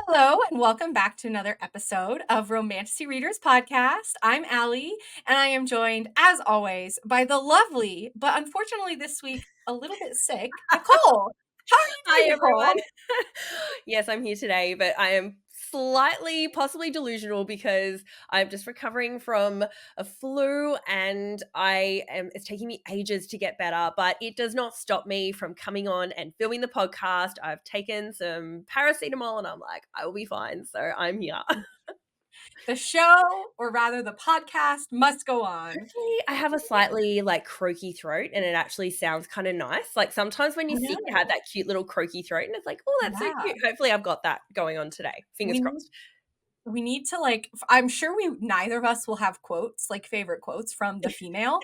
Hello, and welcome back to another episode of Romantasy Readers Podcast. I'm Allie, and I am joined, as always, by the lovely, but unfortunately this week a little bit sick, Nicole. How are you Hi, doing, everyone. Nicole? Yes, I'm here today, but I am slightly, possibly delusional because I'm just recovering from a flu and it's taking me ages to get better, but it does not stop me from coming on and filming the podcast. I've taken some paracetamol and I'm like, I will be fine. So I'm here. The show, or rather the podcast, must go on. Actually, I have a slightly croaky throat and it actually sounds kind of nice. Like sometimes when I you're sick, you have know. that cute little croaky throat and it's like, oh, that's so Yeah. cute. Hopefully I've got that going on today. Fingers We need crossed. we need to I'm sure neither of us will have quotes, like favorite quotes from the female,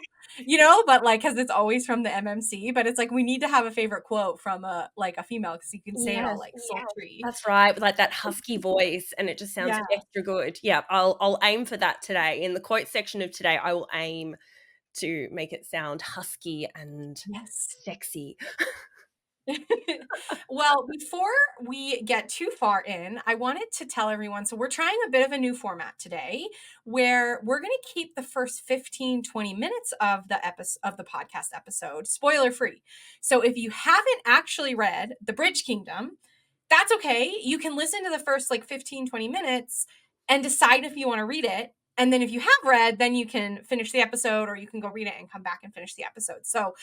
but because it's always from the MMC, but it's like we need to have a favorite quote from a female because you can say it all Yes, like sultry. that's right, with like that husky voice and it just sounds Yeah. extra good. Yeah, I'll aim for that today. In the quote section of today, I will aim to make it sound husky and Yes. sexy. Well, before we get too far in, I wanted to tell everyone, so we're trying a bit of a new format today where we're going to keep the first 15-20 minutes of the podcast episode spoiler free. So if you haven't actually read The Bridge Kingdom, that's okay. You can listen to the first 15-20 minutes and decide if you want to read it. And then if you have read, then you can finish the episode or you can go read it and come back and finish the episode. So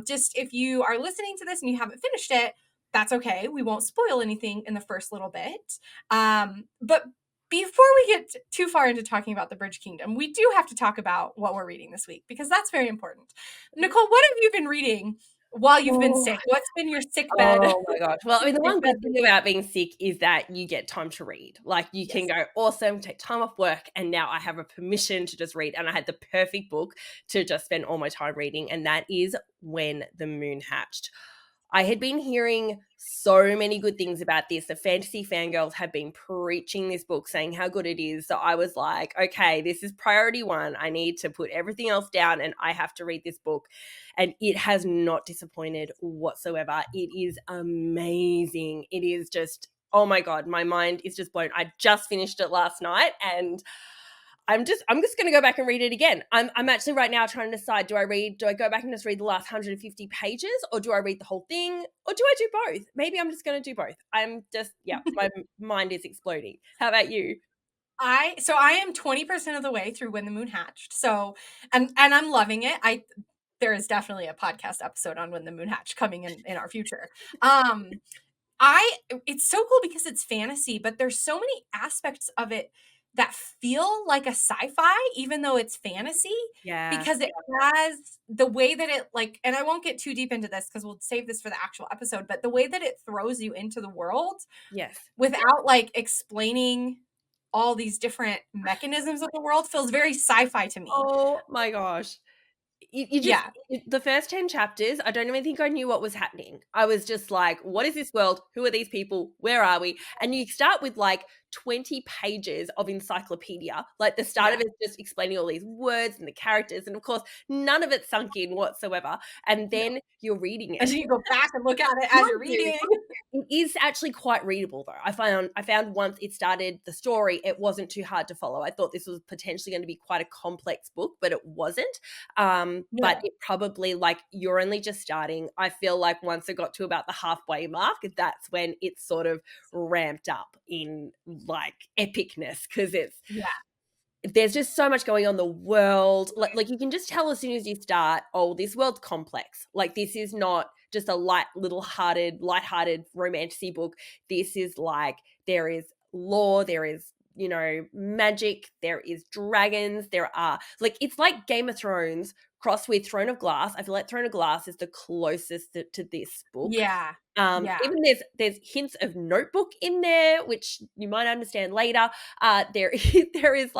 just if you are listening to this and you haven't finished it, that's okay. We won't spoil anything in the first little bit. But before we get too far into talking about the Bridge Kingdom, we do have to talk about what we're reading this week because that's very important. Nicole, what have you been reading while you've been Oh, sick? What's been your sick bed? oh my gosh. Well, I mean, the Sick one bed good thing about being sick is that you get time to read. Like you can Yes. go, awesome, take time off work, and now I have a permission to just read. And I had the perfect book to just spend all my time reading, and that is When the Moon Hatched. I had been hearing so many good things about this. The fantasy fangirls have been preaching this book, saying how good it is. So I was like, okay, this is priority one. I need to put everything else down and I have to read this book. And it has not disappointed whatsoever. It is amazing. It is just, oh my God, my mind is just blown. I just finished it last night and I'm just going to go back and read it again. I'm actually right now trying to decide, do I go back and just read the last 150 pages or do I read the whole thing or do I do both? Maybe I'm just going to do both. I'm just, my mind is exploding. How about you? I am 20% of the way through When the Moon Hatched. So and I'm loving it. There is definitely a podcast episode on When the Moon Hatched coming in our future. I It's so cool because it's fantasy, but there's so many aspects of it that feel like a sci-fi, even though it's fantasy, Yeah. because it has the way that it and I won't get too deep into this because we'll save this for the actual episode, but the way that it throws you into the world Yes. without explaining all these different mechanisms of the world feels very sci-fi to me. Oh my gosh. You just Yeah. the first 10 chapters, I don't even think I knew what was happening. I was just like, "What is this world? Who are these people? Where are we?" And you start with 20 pages of encyclopedia. Like the start Yeah. of it is just explaining all these words and the characters, and of course, none of it sunk in whatsoever. And No. then you're reading And it. then you go back and look at it as Mind you're you, reading. it is actually quite readable though. I found once it started the story, it wasn't too hard to follow. I thought this was potentially going to be quite a complex book, but it wasn't. But No. it probably you're only just starting. I feel like once it got to about the halfway mark, that's when it sort of ramped up in epicness because Yeah. there's just so much going on in the world. Like you can just tell as soon as you start, oh, this world's complex. Like this is not just a light-hearted romantasy book. This is there is lore, there is magic, there is dragons, there are it's like Game of Thrones crossed with Throne of Glass. I feel like Throne of Glass is the closest to this book. Yeah. Yeah. Even there's hints of Notebook in there, which you might understand later. There is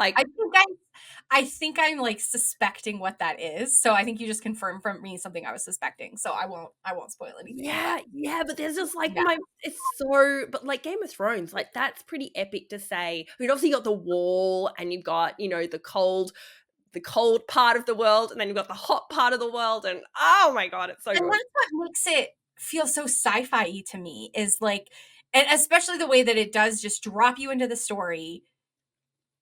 I think I'm suspecting what that is. So I think you just confirmed from me something I was suspecting. So I won't spoil anything. yeah, but there's just Yeah. it's so, but Game of Thrones, that's pretty epic to say. I mean, obviously you got the wall and you've got, the cold part of the world, and then you've got the hot part of the world, and oh my God, it's so And good. that's what makes it feel so sci-fi to me is And especially the way that it does just drop you into the story.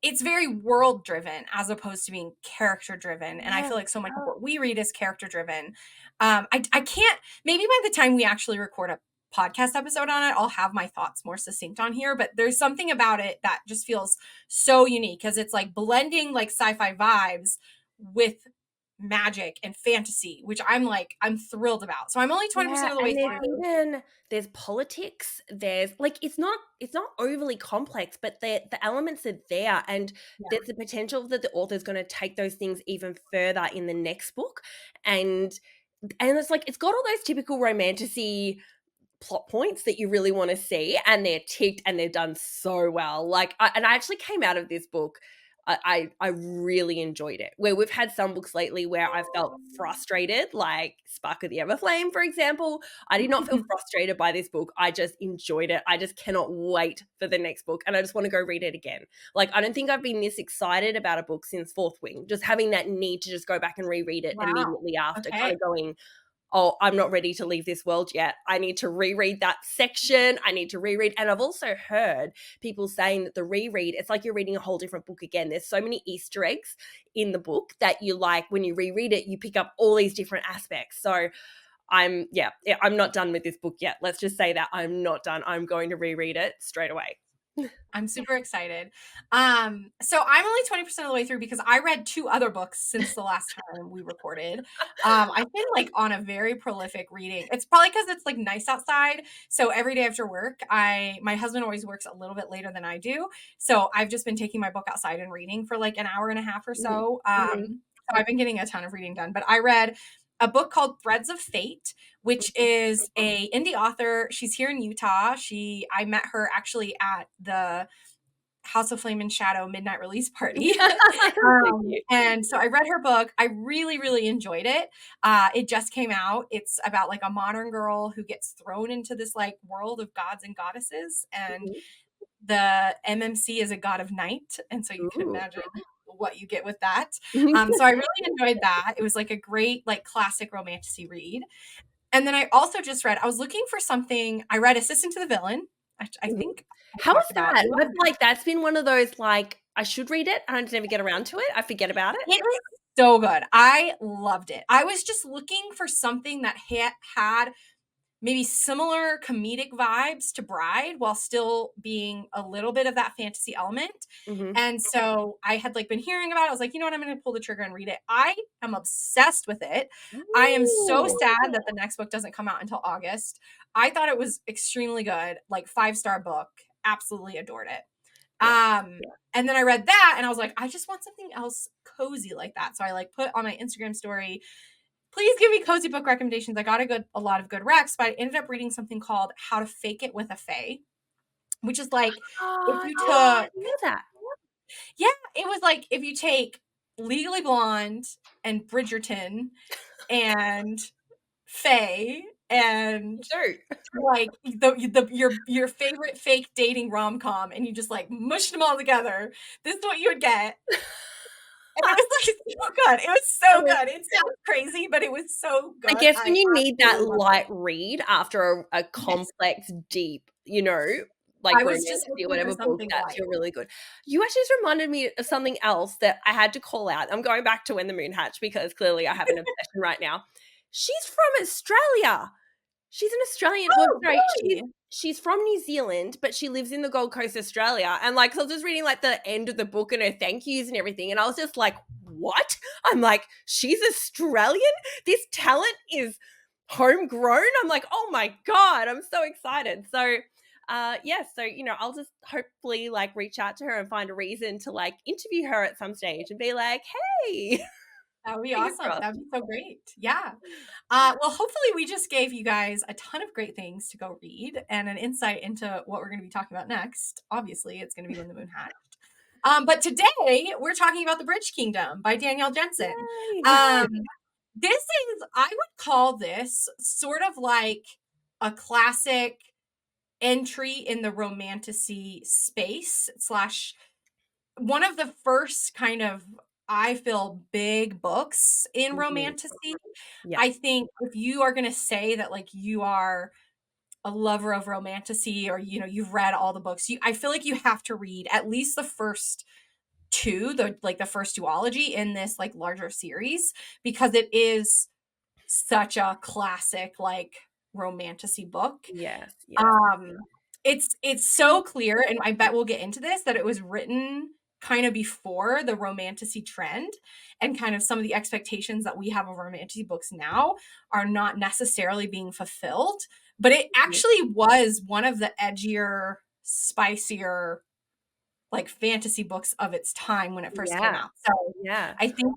It's very world driven as opposed to being character driven. And I Yeah. feel like so much of what we read is character driven. I can't, maybe by the time we actually record a podcast episode on it, I'll have my thoughts more succinct on here. But there's something about it that just feels so unique because it's like blending like sci-fi vibes with magic and fantasy, which I'm thrilled about. So I'm only Yeah, 20% of the way and through. there's politics, there's like it's not overly complex, but the elements are there, and Yeah. there's the potential that the author's going to take those things even further in the next book. And it's like it's got all those typical romantasy plot points that you really want to see, and they're ticked and they're done so well. Like I actually came out of this book, I really enjoyed it. Where we've had some books lately where I felt frustrated, like Spark of the Everflame, for example. I did not feel frustrated by this book. I just enjoyed it. I just cannot wait for the next book, and I just want to go read it again. Like I don't think I've been this excited about a book since Fourth Wing. Just having that need to just go back and reread it Wow. immediately after, kind Okay. of going, oh, I'm not ready to leave this world yet. I need to reread that section. I need to reread. And I've also heard people saying that the reread, it's like you're reading a whole different book again. There's so many Easter eggs in the book that you like when you reread it, you pick up all these different aspects. So I'm not done with this book yet. Let's just say that I'm not done. I'm going to reread it straight away. I'm super excited. So I'm only 20% of the way through because I read 2 other books since the last time we recorded. I've been like on a very prolific reading. It's probably because it's like nice outside. So every day after work, my husband always works a little bit later than I do. So I've just been taking my book outside and reading for like an hour and a half or Mhm. so. Mhm. So I've been getting a ton of reading done. But I read a book called Threads of Fate, which is a indie author. She's here in Utah. I met her actually at the House of Flame and Shadow midnight release party. So cute. And so I read her book. I really, really enjoyed it. It just came out. It's about like a modern girl who gets thrown into this like world of gods and goddesses, and Mhm. the MMC is a god of night, and so you can Ooh. imagine what you get with that. So I really enjoyed that. It was like a great like classic romantasy read. And then I also just read. I was looking for something. I read Assistant to the Villain. I Mhm. think I How was talked about that? you. I feel like that's been one of those, like, I should read it, and I just never get around to it. I forget about it. It was so good. I loved it. I was just looking for something that had maybe similar comedic vibes to Bride while still being a little bit of that fantasy element. Mhm. And so I had like been hearing about it. I was like, you know what? I'm going to pull the trigger and read it. I am obsessed with it. I am so Ooh. sad that the next book doesn't come out until August. I thought it was extremely good, like 5-star book. Absolutely adored it. Yeah. And then I read that and I was like, I just want something else cozy like that. So I like put on my Instagram story, please give me cozy book recommendations. I got a lot of good recs, but I ended up reading something called How to Fake It with a Fae, which is like if Oh, you yeah, I took, didn't know that. yeah, it was like if you take Legally Blonde and Bridgerton and Fae and You do. like your favorite fake dating rom-com and you just like mushed them all together. This is what you would get. And it was like so good. It was so good. It sounds crazy, but it was so I good. guess when I you need that absolutely loved light read after a it. Yes. complex, deep, like I was romantic just or looking for whatever book, something that's light. feel really good. You actually just reminded me of something else that I had to call out. I'm going back to When the Moon Hatched because clearly I have an obsession right now. She's from Australia. She's an Australian, well, Oh, sorry, she's really? she's from New Zealand, but she lives in the Gold Coast, Australia. And like, so I was just reading like the end of the book and her thank yous and everything, and I was just like, what? I'm like, she's Australian? This talent is homegrown? I'm like, oh my God, I'm so excited. So yeah, so I'll just hopefully like reach out to her and find a reason to like interview her at some stage and be like, hey, That would be fingers awesome. crossed. That'd be so great. Yeah. Well, hopefully we just gave you guys a ton of great things to go read and an insight into what we're going to be talking about next. Obviously, it's going to be When the Moon Hatched. But today we're talking about The Bridge Kingdom by Danielle Jensen. Yay. Um, this is, I would call this sort of like a classic entry in the romantasy space slash one of the first kind of I feel big books in Mhm. romantasy. Yeah. I think if you are going to say that like you are a lover of Romantasy, or you've read all the books, I feel like you have to read at least the first two, the first duology in this like larger series, because it is such a classic like romantasy book. Yes, yes. Um, it's so clear, and I bet we'll get into this, that it was written kind of before the romantasy trend, and kind of some of the expectations that we have of romantasy books now are not necessarily being fulfilled. But it Mhm. actually was one of the edgier, spicier, like fantasy books of its time when it first came Yeah, out. So yeah, I think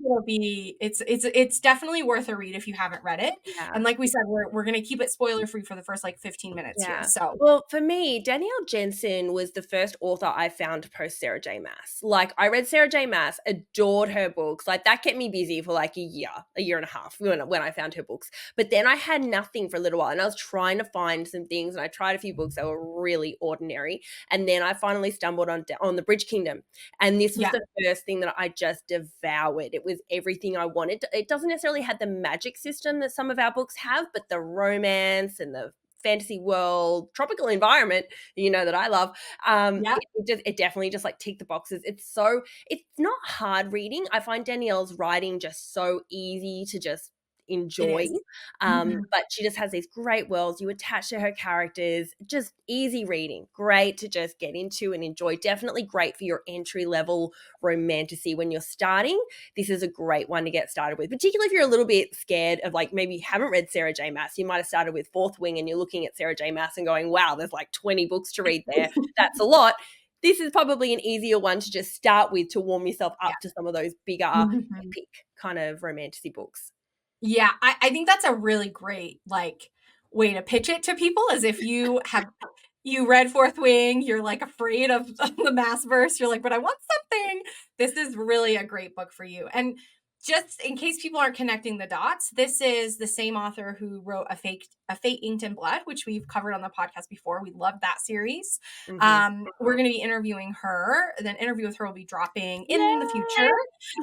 it's definitely worth a read if you haven't read it. And yeah. like we said, we're gonna keep it spoiler free for the first like 15 minutes here. Yeah. So Well, for me, Danielle Jensen was the first author I found post Sarah J. Maas. Like, I read Sarah J. Maas, adored her books. Like, that kept me busy for like a year and a half when I found her books. But then I had nothing for a little while, and I was trying to find some things, and I tried a few books that were really ordinary. And then I finally stumbled on The Bridge Kingdom. And this was yeah, the first thing that I just devoured. It was everything I wanted. It doesn't necessarily have the magic system that some of our books have, but the romance and the fantasy world, tropical environment, that I love. yeah, It definitely just like tick the boxes. It's not hard reading. I find Danielle's writing just so easy to just it enjoy. is. Mhm. But she just has these great worlds. You attach to her characters, just easy reading, great to just get into and enjoy. Definitely great for your entry level romantasy when you're starting. This is a great one to get started with, particularly if you're a little bit scared of like maybe you haven't read Sarah J. Maas. You might have started with Fourth Wing and you're looking at Sarah J. Maas and going, wow, there's like 20 books to read there. That's a lot. This is probably an easier one to just start with to warm yourself Yeah. up to some of those bigger, Mhm. epic kind of romantasy books. Yeah, I think that's a really great like way to pitch it to people, as if you read Fourth Wing, you're like afraid of the mass verse, you're like, but I want something. This is really a great book for you. And just in case people aren't connecting the dots, this is the same author who wrote a Fate Inked in Blood, which we've covered on the podcast before. We love that series. Mm-hmm. We're going to be interviewing her. The interview with her will be dropping in the future.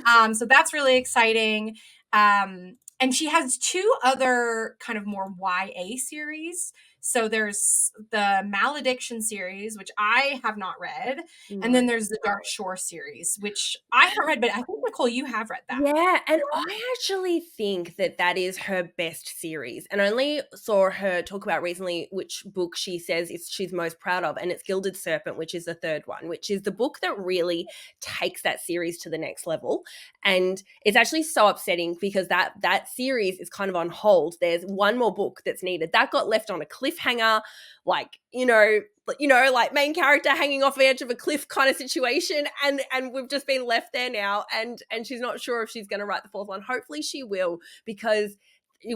Yay! So that's really exciting. And she has two other kind of more YA series. So there's the Malediction series, which I have not read. And No. then there's the Dark Shore series, which I haven't read, but I think, Nicole, you have read that. Yeah, and I actually think that that is her best series, and I only saw her talk about recently which book she says she's most proud of, and it's Gilded Serpent, which is the third one, which is the book that really takes that series to the next level. And it's actually so upsetting because that series is kind of on hold. There's one more book that's needed. That got left on a cliffhanger, like, like main character hanging off the edge of a cliff kind of situation, and we've just been left there now, and she's not sure if she's going to write the fourth one. Hopefully she will, because it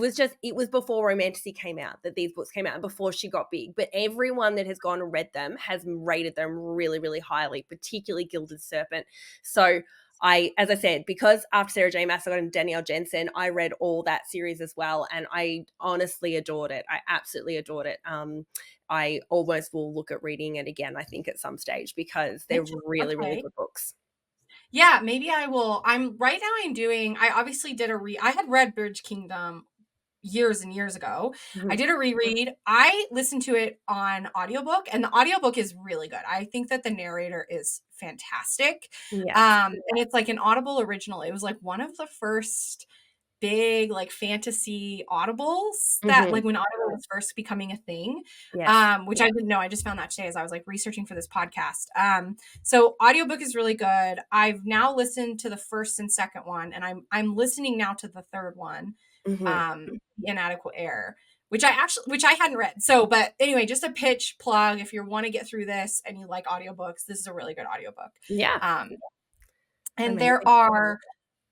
was before Romantasy came out that these books came out, and before she got big. But everyone that has gone and read them has rated them really, really highly, particularly Gilded Serpent. So as I said, because after Sarah J. Maas and Danielle Jensen, I read all that series as well, and I honestly adored it. I absolutely adored it. I almost will look at reading it again, I think, at some stage, because they're really, really Okay. good books. Yeah, maybe I will. I obviously I had read Bridge Kingdom years and years ago. I Mhm. did a reread. I listened to it on audiobook, and the audiobook is really good. I think that the narrator is fantastic. Yes. And it's like an Audible original. It was like one of the first big like fantasy audibles, that Mhm. like when Audible was first becoming a thing. Yes. Which I didn't know. I just found that today as I was like researching for this podcast. So audiobook is really good. I've now listened to the first and second one, and I'm listening now to the third one, Mhm. um, Inadequate Air, which I hadn't read. So, but anyway, just a pitch plug. If you want to get through this and you like audiobooks, this is a really good audiobook. Yeah. Um, and there Amazing. are,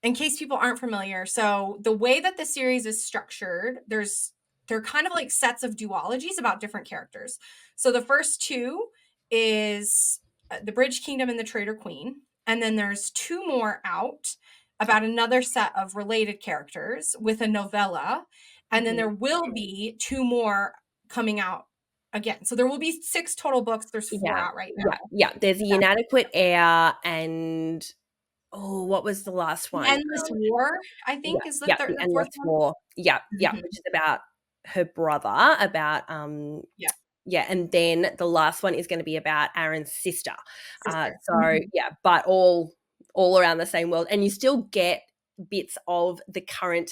in case people aren't familiar, so the way that the series is structured, they're kind of like sets of duologies about different characters. So the first two is the Bridge Kingdom and the Traitor Queen, and then there's two more out about another set of related characters with a novella, and then Mhm. there will be two more coming out again. So there will be six total books. There's four Yeah. out right Yeah. now. Yeah. There's the That's Inadequate Air, and what was the last the one? Endless War, I Yeah, think, is yeah, the the fourth Endless one. War. Yeah, yeah, Mhm. which is about her brother, about Yeah. Yeah, and then the last one is going to be about Aaron's sister. Sister. So yeah, but all around the same world, and you still get bits of the current,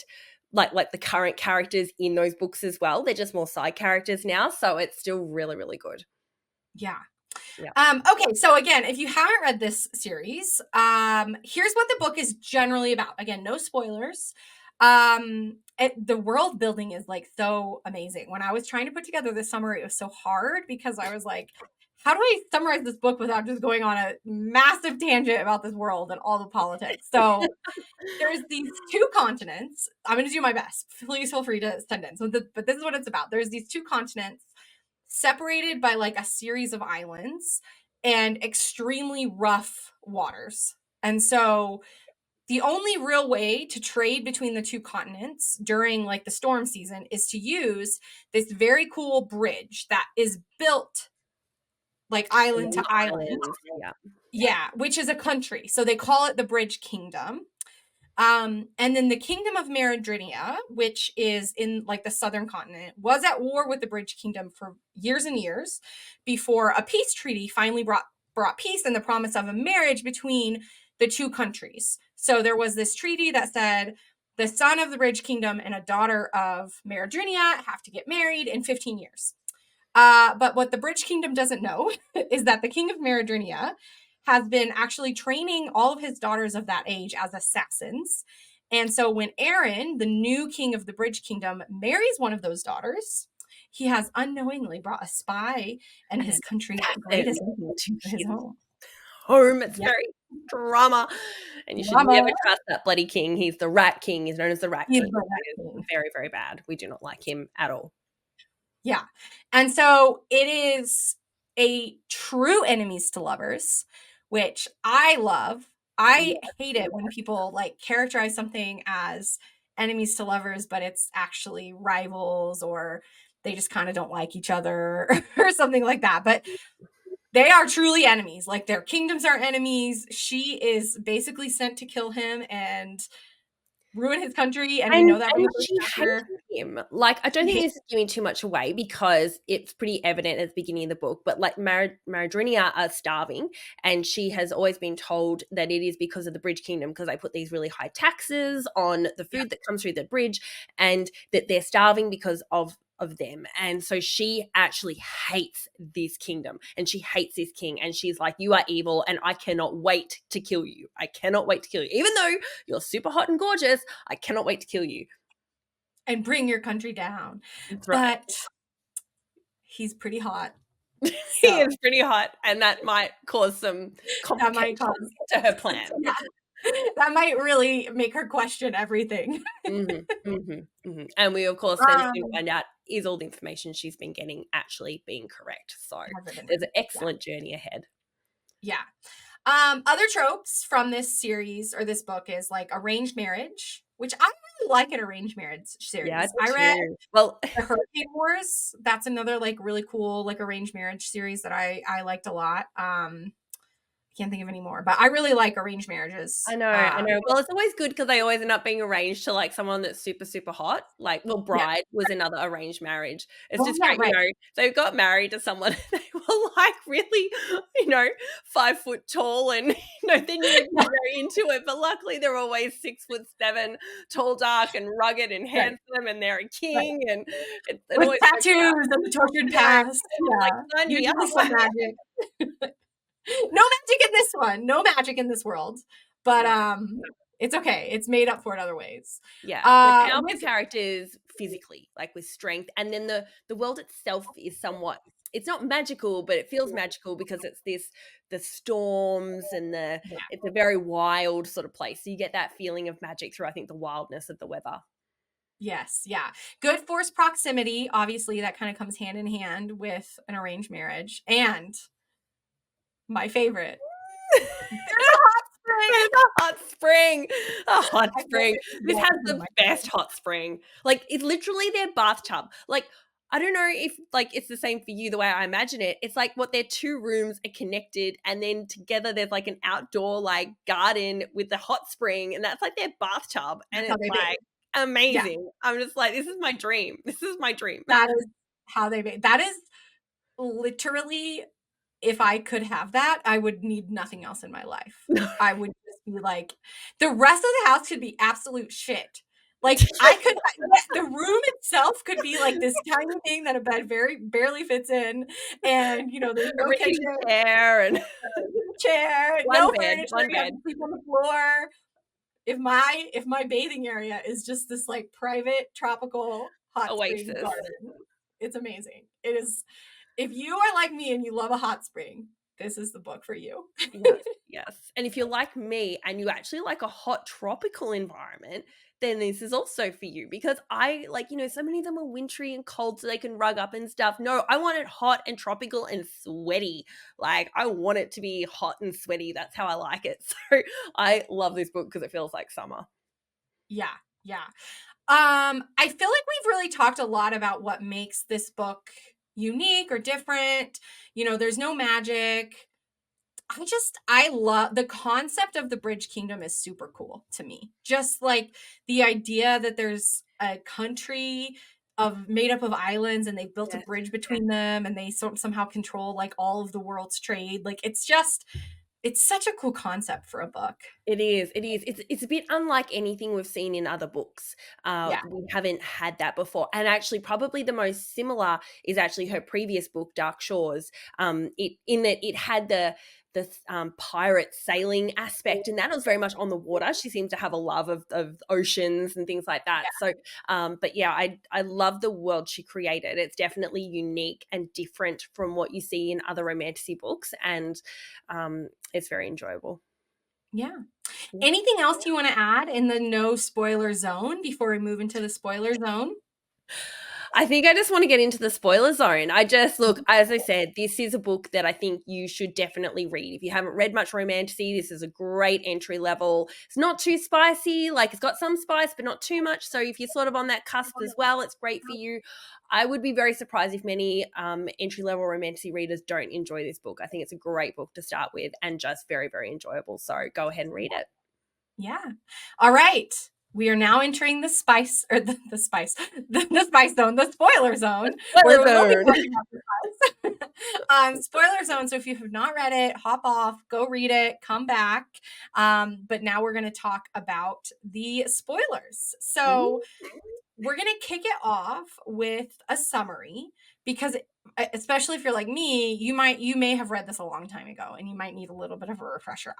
like the current characters in those books as well. They're just more side characters now, so it's still really, really good. Yeah. Yeah. Okay, so again, if you haven't read this series, here's what the book is generally about. Again, no spoilers. The world building is like so amazing. When I was trying to put together this summary, it was so hard because I was like, how do I summarize this book without just going on a massive tangent about this world and all the politics? So there's these two continents. I'm going to do my best. Please feel free to send in. But this is what it's about. There's these two continents separated by like a series of islands and extremely rough waters. And so the only real way to trade between the two continents during like the storm season is to use this very cool bridge that is built like island to island. Yeah. Yeah, which is a country. So they call it the Bridge Kingdom. And then the Kingdom of Meridrinia, which is in like the southern continent, was at war with the Bridge Kingdom for years and years before a peace treaty finally brought peace and the promise of a marriage between the two countries. So there was this treaty that said the son of the Bridge Kingdom and a daughter of Meridrinia have to get married in 15 years. But what the Bridge Kingdom doesn't know is that the King of Meridrinia has been actually training all of his daughters of that age as assassins. And so when Aaron, the new king of the Bridge Kingdom, marries one of those daughters, he has unknowingly brought a spy and his country's greatest enemy to his home. Home. It's Yep. very drama. And you should never trust that bloody king. He's the Rat King. He's known as the Rat He's King. the Rat King. Very, very bad. We do not like him at all. Yeah. And so it is a true enemies to lovers, which I love. I hate it when people like characterize something as enemies to lovers, but it's actually rivals or they just kind of don't like each other or something like that. But they are truly enemies. Like their kingdoms are enemies. She is basically sent to kill him and ruin his country. And we know that from the first she chapter. hated him. Like, I don't think this is giving too much away because it's pretty evident at the beginning of the book, but like Maradrinia are starving, and she has always been told that it is because of the Bridge Kingdom, because they put these really high taxes on the food that comes through the bridge, and that they're starving because of them. And so she actually hates this kingdom and she hates this king, and she's like, you are evil and I cannot wait to kill you. I cannot wait to kill you. Even though you're super hot and gorgeous, I cannot wait to kill you. And bring your country down. That's right. But he's pretty hot. He is pretty hot, and that might cause some complications to her plan. Yeah. That might really make her question everything. And we, of course, then soon find out is all the information she's been getting actually being correct. So there's an excellent journey ahead. Yeah. Other tropes from this series or this book is like arranged marriage, which I really like an arranged marriage series. Yeah, I read the Hurricane Wars. That's another like really cool like arranged marriage series that I liked a lot. Can't think of any more, but I really like arranged marriages. I know. Well, it's always good because they always end up being arranged to like someone that's super, super hot. Like, well, Bride was another arranged marriage. It's just great, you know. They got married to someone. They were like really, 5 foot tall, and then you get very into it. But luckily, they're always 6'7", tall, dark, and rugged and handsome, and they're a king, and it with tattoos and the tortured past. Like, sign me up. Magic. No magic in this one. No magic in this world. But it's okay. It's made up for it other ways. Yeah. The powerful characters physically, like with strength. And then the world itself is somewhat, it's not magical, but it feels magical because it's the storms and it's a very wild sort of place. So you get that feeling of magic through, I think, the wildness of the weather. Yes. Yeah. Good force proximity. Obviously, that kind of comes hand in hand with an arranged marriage. And my favorite. There's a hot spring. A hot spring. This has the best hot spring. Like, it's literally their bathtub. Like, I don't know if like it's the same for you the way I imagine it. It's like what their 2 rooms are connected, and then together there's like an outdoor like garden with the hot spring, and that's like their bathtub, and it's like amazing. Yeah. I'm just like, this is my dream. This is my dream. That is how they made. That is literally, if I could have that, I would need nothing else in my life. I would just be like, the rest of the house could be absolute shit. Like I could, the room itself could be like this tiny thing that a bed very barely fits in, and there's A no kitchen, rickety chair and chair, one no bed, furniture. one You have bed. to sleep on the floor. If my bathing area is just this like private tropical hot spring Oasis. garden, it's amazing. It is. If you are like me and you love a hot spring, this is the book for you. Yes, yes. And if you're like me and you actually like a hot tropical environment, then this is also for you, because I like, so many of them are wintry and cold so they can rug up and stuff. No, I want it hot and tropical and sweaty. Like, I want it to be hot and sweaty. That's how I like it. So I love this book because it feels like summer. Yeah, yeah. I feel like we've really talked a lot about what makes this book unique or different. There's no magic. I love the concept of the Bridge Kingdom is super cool to me. Just like the idea that there's a country made up of islands and they've built a Yes. bridge between them and they somehow control like all of the world's trade. Like it's such a cool concept for a book. It is. It is. It's a bit unlike anything we've seen in other books. Yeah. We haven't had that before, and actually, probably the most similar is actually her previous book, Dark Shores. In that it had the pirate sailing aspect, and that was very much on the water. She seems to have a love of oceans and things like that. So, but yeah, I love the world she created. It's definitely unique and different from what you see in other romantasy books, and it's very enjoyable. Yeah. Yeah. Anything else you want to add in the no spoiler zone before we move into the spoiler zone? I think I just want to get into the spoiler zone. Look, as I said, this is a book that I think you should definitely read. If you haven't read much romantasy, this is a great entry level. It's not too spicy, like it's got some spice, but not too much. So if you're sort of on that cusp as well, it's great for you. I would be very surprised if many entry level romantasy readers don't enjoy this book. I think it's a great book to start with and just very, very enjoyable. So go ahead and read it. Yeah. All right. We are now entering the spice or the spice, the spice zone, the spoiler zone, where we will be Spoiler zone. talking about the spice. Spoiler zone. So if you have not read it, hop off, go read it, come back. But now we're going to talk about the spoilers. So we're going to kick it off with a summary because especially if you're like me, you may have read this a long time ago and you might need a little bit of a refresher.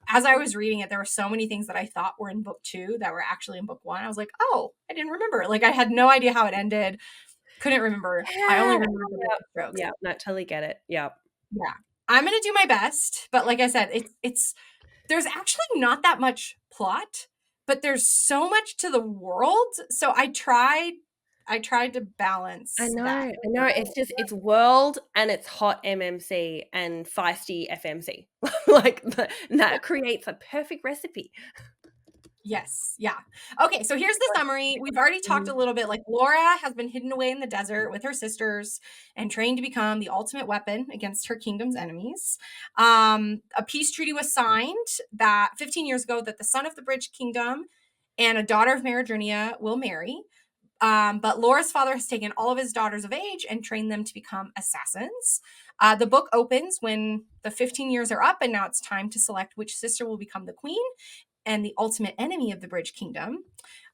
As I was reading it, there were so many things that I thought were in book 2 that were actually in book 1. I was like, "Oh, I didn't remember." Like I had no idea how it ended. Couldn't remember. I only Yeah. remember the strokes. Yeah, no, totally get it. Yeah. Yeah. I'm going to do my best, but like I said, it's there's actually not that much plot, but there's so much to the world. So I tried to balance that. I know. It's world and it's hot MMC and feisty FMC. That creates a perfect recipe. Yes. Yeah. Okay. So here's the summary. We've already talked a little bit. Like Laura has been hidden away in the desert with her sisters and trained to become the ultimate weapon against her kingdom's enemies. A peace treaty was signed that 15 years ago that the son of the Bridge Kingdom and a daughter of Maradrinia will marry. But Laura's father has taken all of his daughters of age and trained them to become assassins. The book opens when the 15 years are up, and now it's time to select which sister will become the queen and the ultimate enemy of the Bridge Kingdom.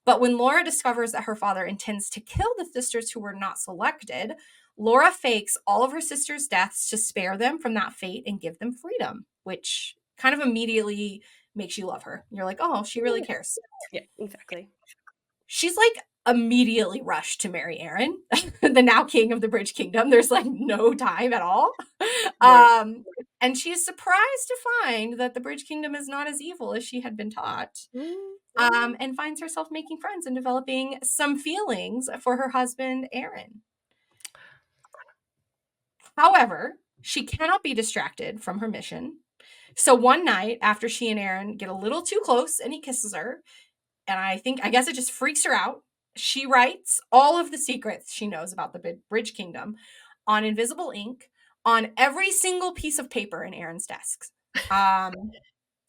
But when Laura discovers that her father intends to kill the sisters who were not selected, Laura fakes all of her sisters' deaths to spare them from that fate and give them freedom, which kind of immediately makes you love her. You're like, oh, she really cares. Yeah, exactly. She's like immediately rushed to marry Aaron, the now king of the Bridge Kingdom. There's like no time at all. No. And she's surprised to find that the Bridge Kingdom is not as evil as she had been taught. And finds herself making friends and developing some feelings for her husband, Aaron. However, she cannot be distracted from her mission. So one night, after she and Aaron get a little too close and he kisses her, and I guess it just freaks her out, she writes all of the secrets she knows about the Bridge Kingdom on invisible ink on every single piece of paper in Aaron's desk.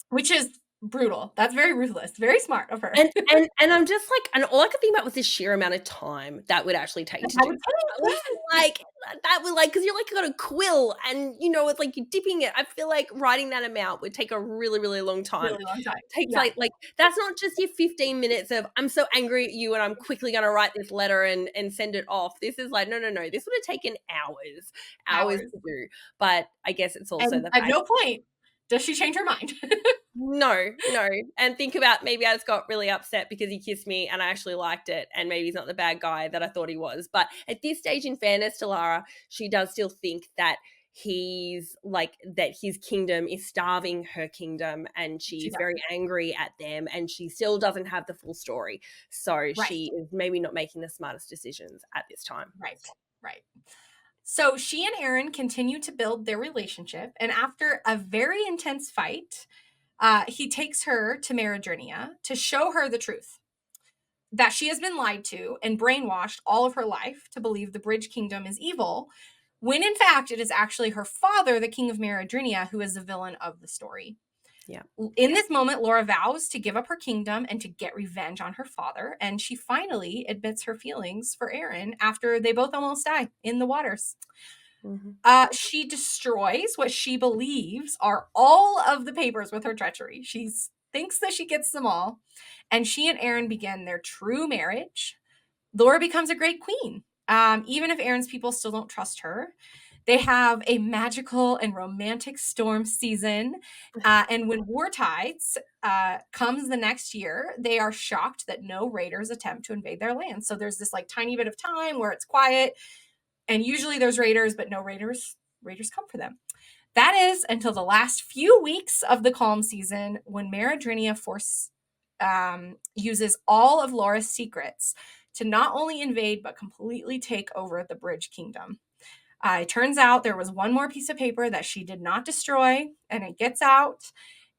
Which is Brutal. That's very ruthless. Very smart of her. And I'm just like, and all I could think about was the sheer amount of time that would actually take to That do would that. I was like, that would like, because you're like, you got a quill and, you know, it's like you're dipping it. I feel like writing that amount would take a really, really long time. really long time. Takes Yeah, like that's not just your 15 minutes of I'm so angry at you and I'm quickly going to write this letter and send it off. This is like, no, no, no. This would have taken hours hours. to do. But I guess it's also And the at fact. no point does she change her mind. No, no. And think about, maybe I just got really upset because he kissed me and I actually liked it. And maybe he's not the bad guy that I thought he was. But at this stage, in fairness to Lara, she does still think that he's like, that his kingdom is starving her kingdom, and She she's does. very angry at them, and she still doesn't have the full story. So Right, she is maybe not making the smartest decisions at this time. right, right. So she and Aaron continue to build their relationship, and after a very intense fight, he takes her to Meridrinia to show her the truth that she has been lied to and brainwashed all of her life to believe the Bridge Kingdom is evil, when in fact it is actually her father, the King of Meridrinia, who is the villain of the story. Yeah. In this moment, Laura vows to give up her kingdom and to get revenge on her father, and she finally admits her feelings for Aaron after they both almost die in the waters. Mm-hmm. She destroys what she believes are all of the papers with her treachery. She thinks that she gets them all, and she and Aaron begin their true marriage. Laura becomes a great queen, even if Aaron's people still don't trust her. They have a magical and romantic storm season. And when war tides comes the next year, they are shocked that no raiders attempt to invade their land. So there's this like tiny bit of time where it's quiet, and usually there's raiders, but no raiders come for them. That is until the last few weeks of the calm season, when Meridrinia force uses all of Laura's secrets to not only invade but completely take over the Bridge Kingdom. It turns out there was one more piece of paper that she did not destroy, and it gets out.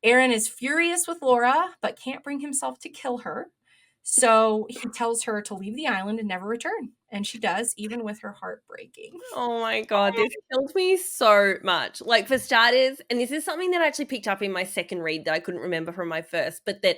Aaron is furious with Laura, but can't bring himself to kill her. So he tells her to leave the island and never return. And she does, even with her heart breaking. Oh my God, this killed me so much. Like, for starters, and this is something that I actually picked up in my second read that I couldn't remember from my first, but that,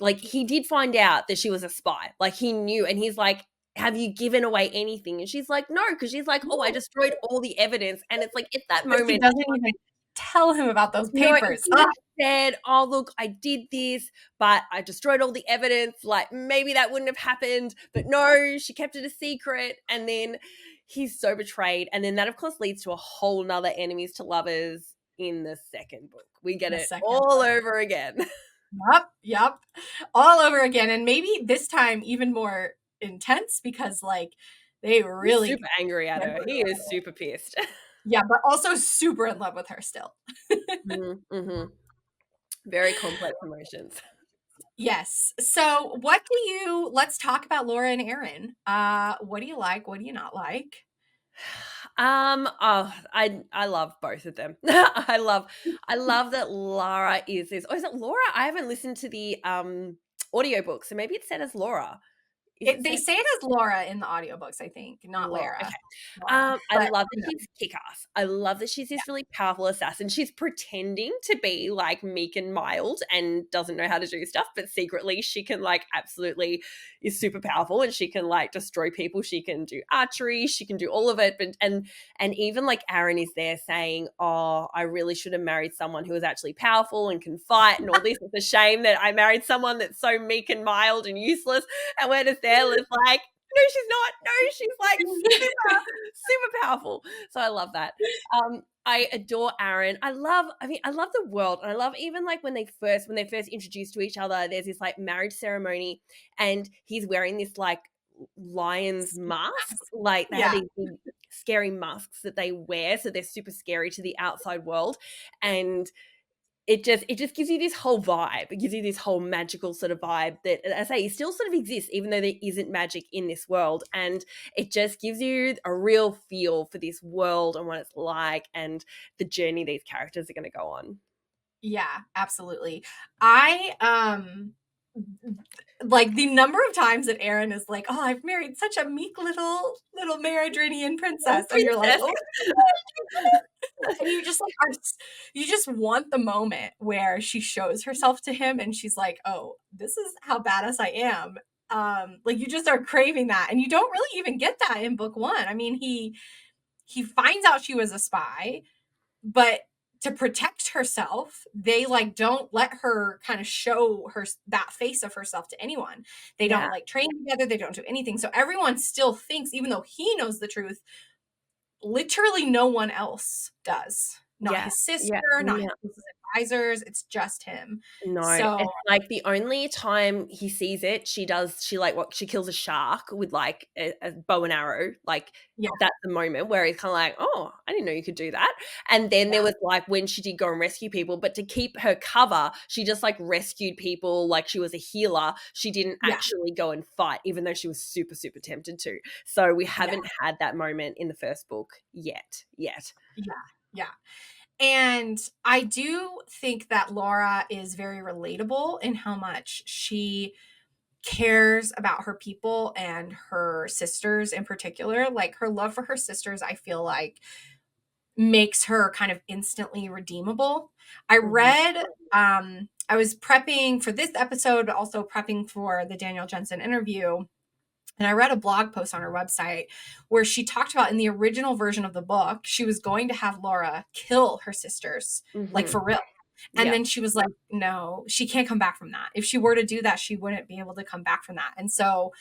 like, he did find out that she was a spy. Like, he knew, and he's like, have you given away anything? And she's like, no, because she's like, oh, I destroyed all the evidence. And it's like, at that But she moment, doesn't even tell him about those no, if papers. he had said, oh, look, I did this, but I destroyed all the evidence, like, maybe that wouldn't have happened. But no, she kept it a secret. And then he's so betrayed. And then that, of course, leads to a whole nother enemies to lovers in the second book. We get The it second. all over again. Yep. All over again. And maybe this time even more intense, because like they He's really super angry at her. He is super pissed. yeah, but also super in love with her still. Mm-hmm. Very complex emotions. Yes. So let's talk about Laura and Aaron. What do you like? What do you not like? Oh, I love both of them. I love that Lara is this. Oh, is it Laura? I haven't listened to the audiobook, so maybe it's said as Laura. Is it They said say it as Laura in the audiobooks, I think, not Laura? Lara. Okay. Laura. I But love that she's kick-ass. I love that she's yeah, this really powerful assassin. She's pretending to be like meek and mild and doesn't know how to do stuff, but secretly she can like absolutely is super powerful, and she can like destroy people. She can do archery, she can do all of it. But and even like Aaron is there saying, oh, I really should have married someone who is actually powerful and can fight and all this. It's a shame that I married someone that's so meek and mild and useless. And where does Sarah is like, no, she's not. No, she's like super, super powerful. So I love that. I adore Aaron. I love the world. And I love even like when they first introduced to each other, there's this like marriage ceremony and he's wearing this like lion's mask. Like they have yeah, these big scary masks that they wear. So they're super scary to the outside world. And it just gives you this whole vibe. It gives you this whole magical sort of vibe that, as I say, still sort of exists, even though there isn't magic in this world. And it just gives you a real feel for this world and what it's like and the journey these characters are going to go on. yeah, absolutely. I like the number of times that Aaron is like, "Oh, I've married such a meek little Maridrinian Oh, princess," and you're like, princess. "Oh," and you just like you just want the moment where she shows herself to him, and she's like, "Oh, this is how badass I am." Like you just are craving that, and you don't really even get that in book one. I mean, he finds out she was a spy, but to protect herself, they like don't let her kind of show her that face of herself to anyone. They don't Yeah, like train together, they don't do anything. So everyone still thinks, even though he knows the truth, literally no one else does. Not yeah, his sister, yeah. not No. his advisors, it's just him. No, So it's like the only time he sees it, she like what she kills a shark with like a bow and arrow. Like yeah, that's the moment where he's kind of like, oh, I didn't know you could do that. And then there yeah, was like when she did go and rescue people, but to keep her cover, she just like rescued people like she was a healer. She didn't yeah, actually go and fight, even though she was super, super tempted to. So we yeah, haven't had that moment in the first book yet. Yet. yeah, yeah. And I do think that Laura is very relatable in how much she cares about her people and her sisters in particular. Like her love for her sisters, I feel like makes her kind of instantly redeemable. I Mhm. read, I was prepping for this episode, but also prepping for the Danielle Jensen interview. And I read a blog post on her website where she talked about in the original version of the book, she was going to have Laura kill her sisters, like Mhm. for real. And Yeah. then she was like, no, she can't come back from that. If she were to do that, she wouldn't be able to come back from that. And so,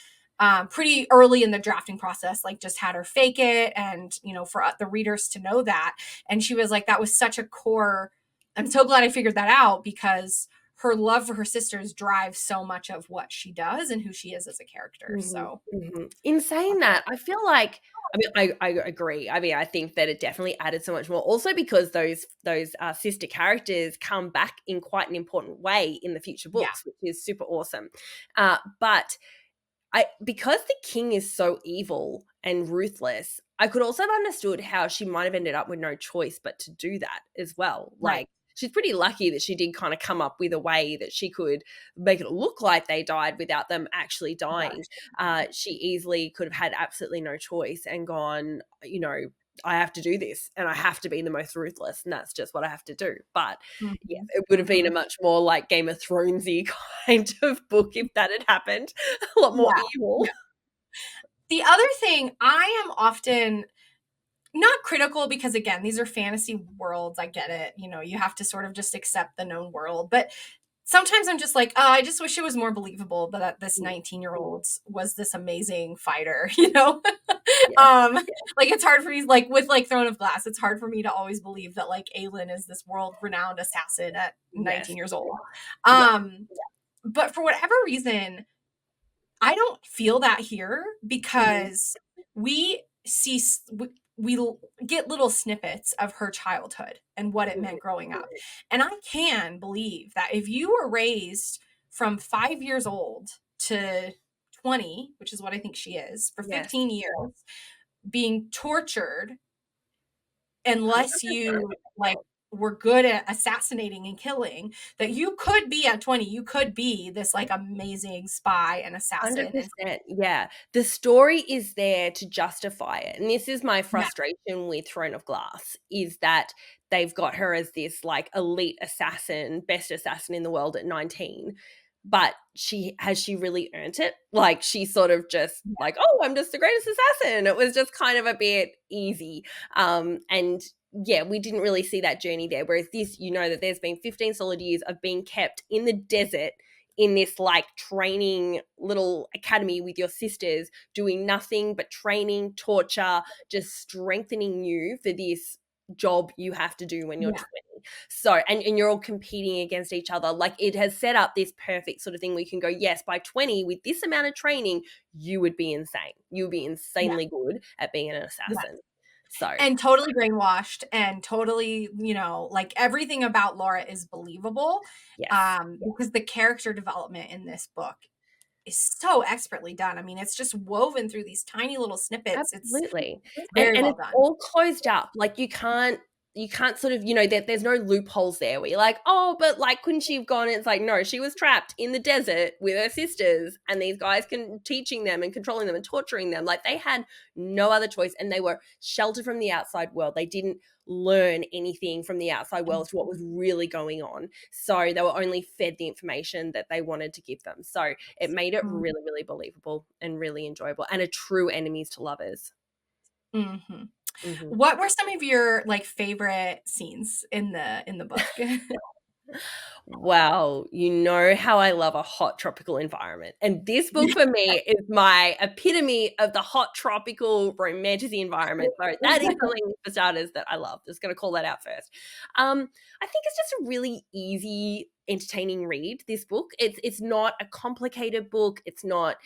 pretty early in the drafting process, like just had her fake it and, you know, for the readers to know that. And she was like, that was such a core. I'm so glad I figured that out because her love for her sisters drives so much of what she does and who she is as a character. Mhm, So, mhm. In saying that, I feel like I agree. I mean, I think that it definitely added so much more. Also because those sister characters come back in quite an important way in the future yeah, books, which is super awesome. But I because the king is so evil and ruthless, I could also have understood how she might have ended up with no choice but to do that as well. right. Like she's pretty lucky that she did kind of come up with a way that she could make it look like they died without them actually dying. She easily could have had absolutely no choice and gone, I have to do this and I have to be the most ruthless and that's just what I have to do. But yeah, Mhm, it would have been a mhm. much more like Game of Thronesy kind of book if that had happened. A lot more Yeah, evil. yeah. The other thing, I am often not critical because again, these are fantasy worlds. I get it. You know, you have to sort of just accept the known world. But sometimes I'm just like, oh, I just wish it was more believable that this Mm, 19-year-old was this amazing fighter, you know? yeah, um, yeah, like it's hard for me, like with like Throne of Glass, it's hard for me to always believe that like Aelin is this world-renowned assassin at yes, 19 years old. yeah, Um, but for whatever reason, I don't feel that here mhm, because we see we get little snippets of her childhood and what it mhm, meant growing up. And I can believe that if you were raised from 5 years old to 20, which is what I think she is, for yes, 15 years being tortured unless 100%. you like were good at assassinating and killing, that you could be at 20, you could be this like amazing spy and assassin and 100%. Yeah. The story is there to justify it. And this is my yeah, frustration with Throne of Glass is that they've got her as this like elite assassin, best assassin in the world at 19. But she really earned it? Like she sort of just yeah, like, oh, I'm just the greatest assassin. It was just kind of a bit easy. And yeah, we didn't really see that journey there. Whereas this, that there's been 15 solid years of being kept in the desert in this like training little academy with your sisters, doing nothing but training, torture, just strengthening you for this job you have to do when you're yeah, 20. So, and you're all competing against each other. Like it has set up this perfect sort of thing where you can go, yes, by 20, with this amount of training, you would be insane. You would be yeah, insanely good at being an yeah. assassin. So, And totally brainwashed and totally, you know, like everything about Laura is believable, yes. because the character development in this book is so expertly done. I mean, it's just woven through these tiny little snippets. It's Absolutely. And very and well it's done. all closed up. Like you can't you can't sort of, there's no loopholes there where you're like, oh, but like, couldn't she have gone? It's like, no, she was trapped in the desert with her sisters, and these guys teaching them and controlling them and torturing them. Like, they had no other choice, and they were sheltered from the outside world. They didn't learn anything from the outside world to what was really going on. So they were only fed the information that they wanted to give them. So it made it really, really believable and really enjoyable, and a true enemies to lovers. Mm-hmm. Mm-hmm. What were some of your like favorite scenes in the book? Well, you know how I love a hot tropical environment. And this book for me is my epitome of the hot tropical romantasy environment. So that is something for starters that I love. Just going to call that out first. I think it's just a really easy, entertaining read, this book. It's not a complicated book. It's not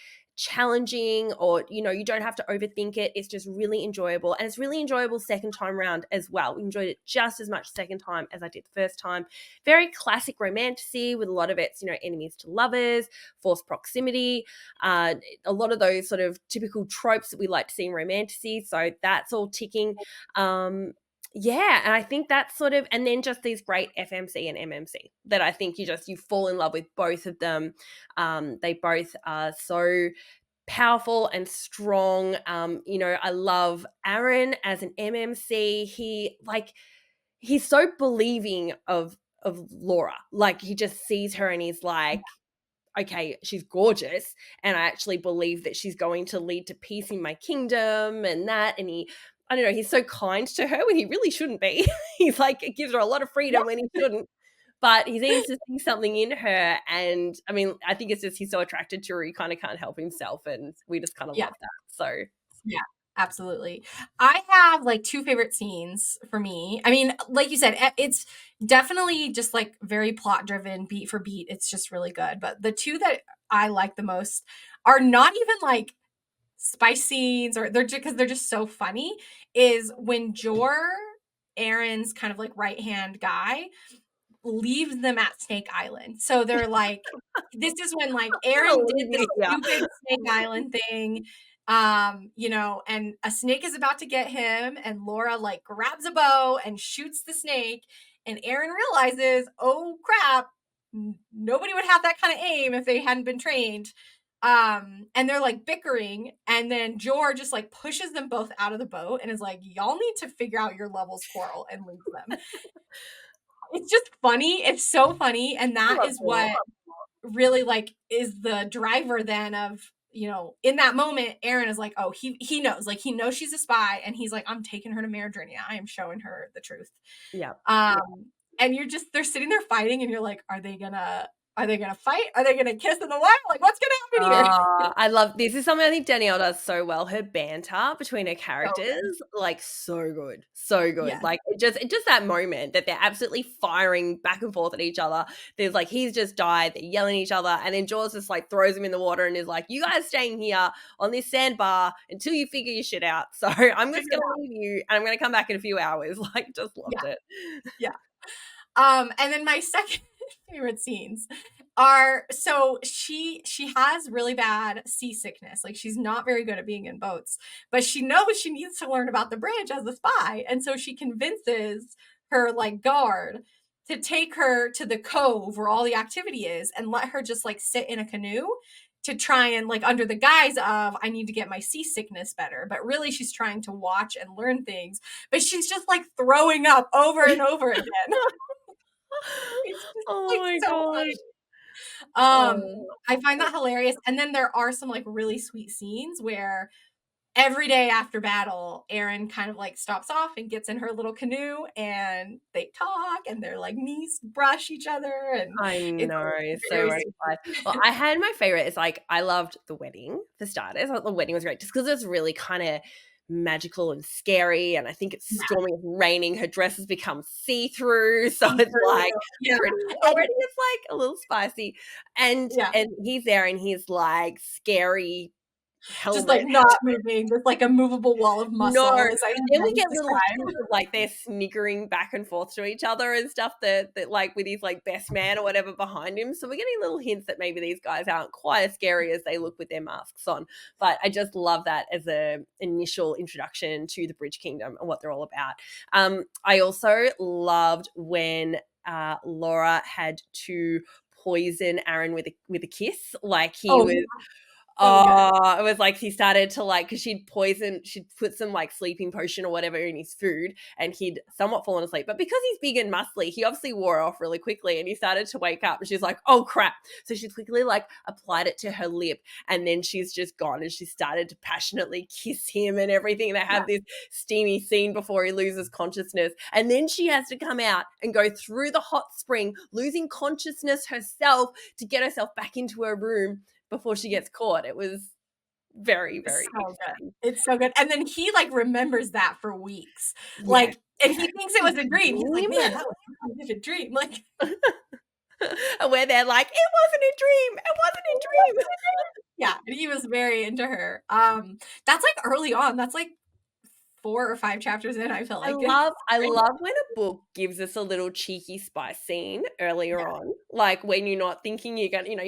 challenging, or you don't have to overthink it. It's just really enjoyable, and it's really enjoyable second time round as well. We enjoyed it just as much second time as I did the first time. Very classic romantasy, with a lot of its enemies to lovers, forced proximity, a lot of those sort of typical tropes that we like to see in romantasy. So that's all ticking. Yeah, and I think that's sort of, and then just these great FMC and MMC that I think you fall in love with both of them. They both are so powerful and strong. I love Aaron as an MMC. He's so believing of Laura. Like, he just sees her and he's like, okay, she's gorgeous, and I actually believe that she's going to lead to peace in my kingdom and that. And I don't know, he's so kind to her when he really shouldn't be. He's like, it gives her a lot of freedom when he shouldn't. But he seems to see something in her. And I mean, I think it's just he's so attracted to her, he kind of can't help himself. And we just kind of Yeah. love that. So Yeah, absolutely. I have like two favorite scenes for me. I mean, like you said, it's definitely just like very plot driven, beat for beat. It's just really good. But the two that I like the most are not even like spice scenes, or they're just because they're just so funny. Is when Jor, Aaron's kind of like right hand guy, leaves them at Snake Island. So they're like, this is when like Aaron did the yeah. stupid Snake Island thing. And a snake is about to get him, and Laura like grabs a bow and shoots the snake, and Aaron realizes, oh crap, nobody would have that kind of aim if they hadn't been trained. And they're like bickering, and then Jor just like pushes them both out of the boat and is like, y'all need to figure out your levels quarrel, and leaves them. It's just funny. It's so funny. And that is what really like is the driver then of, in that moment, Aaron is like, oh, he knows, like, he knows she's a spy, and he's like, I'm taking her to Maradrinia. I am showing her the truth. Yeah. And they're sitting there fighting, and you're like, are they gonna fight? Are they gonna kiss in the wild? Like, what's gonna happen here? I love this. Is something I think Danielle does so well. Her banter between her So characters, like, so good, so good. yeah. Like, it just that moment that they're absolutely firing back and forth at each other. There's like, he's just died. They're yelling at each other, and then Jaws just like throws him in the water and is like, "You guys staying here on this sandbar until you figure your shit out. So I'm just gonna leave you, and I'm gonna come back in a few hours." Like, just loved it. Yeah. And then my second favorite scenes are, so she has really bad seasickness. Like, she's not very good at being in boats, but she knows she needs to learn about the bridge as a spy. And so she convinces her like guard to take her to the cove where all the activity is, and let her just like sit in a canoe to try and, like, under the guise of, I need to get my seasickness better. But really she's trying to watch and learn things, but she's just like throwing up over and over again. It's just Oh like my so gosh. funny. Oh. I find that hilarious. And then there are some like really sweet scenes where every day after battle, Erin kind of like stops off and gets in her little canoe, and they talk, and their like knees brush each other, and I it's know, so very much fun. Well, I had my favorite is, like, I loved the wedding for starters. I thought the wedding was great just because it's really kind of magical and scary, and I think it's storming, it's raining. Her dress has become see-through, so it's like already it's like a little spicy. And he's there, and he's like scary Just like Helmet. not moving, with like a movable wall of No, muscle, as I and then we sometimes get little describe. hints of, like, they're sniggering back and forth to each other and stuff that, like, with his, like, best man or whatever behind him, so we're getting little hints that maybe these guys aren't quite as scary as they look with their masks on, but I just love that as a initial introduction to the Bridge Kingdom and what they're all about. I also loved when, Laura had to poison Aaron with a kiss, like, he Oh, was so good. it was like he started to like because she'd put some like sleeping potion or whatever in his food and he'd somewhat fallen asleep. But because he's big and muscly, he obviously wore off really quickly and he started to wake up and she's like, oh crap. So she quickly like applied it to her lip and then she's just gone and she started to passionately kiss him and everything. They Yeah. have this steamy scene before he loses consciousness. And then she has to come out and go through the hot spring, losing consciousness herself to get herself back into her room before she gets caught. It was very, It's very so good. exciting. It's so good. And then he like remembers that for weeks. Yes. Like, and he thinks it was a dream. He's like, Dream? man, that was some kind of a dream. Like, And where they're like, it wasn't a dream. It wasn't a dream. yeah, and he was very into her. That's like early on. That's like 4 or 5 chapters in, I feel I like. love I love when a book gives us a little cheeky spice scene earlier Yeah. on. Like when you're not thinking you're gonna, you know